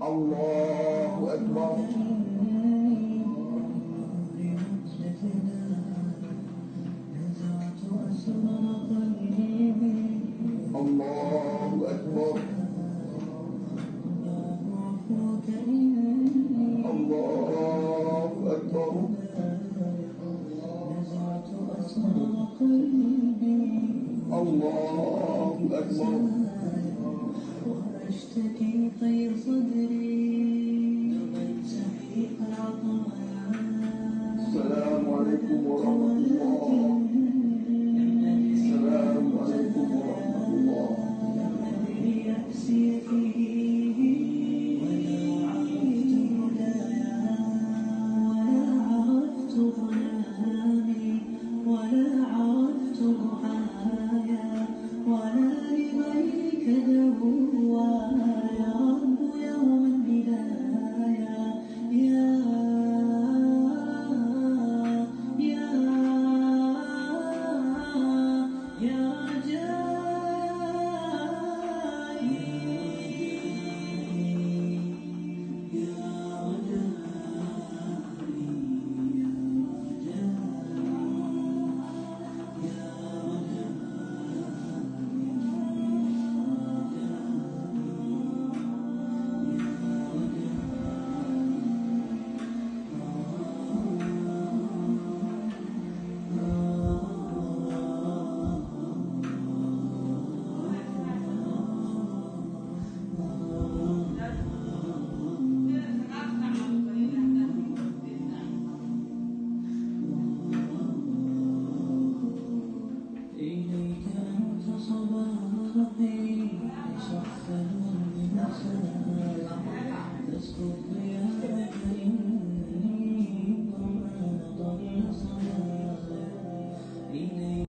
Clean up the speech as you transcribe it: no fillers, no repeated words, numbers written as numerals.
الله أكبر. الله أكبر. الله أكبر. الله أكبر. وأشتكي طير صدري سحيق العطايا. السلام عليكم ورحمة الله. السلام عليكم ورحمة الله. يأسي فيه ولا عرفت هدايا ولا عرفت ظلامي ولا عرفت ضحايا ولا لغيرك دوايا يا رب يوم البداية يا إليك أنت صباحي صفا بمساء تسقط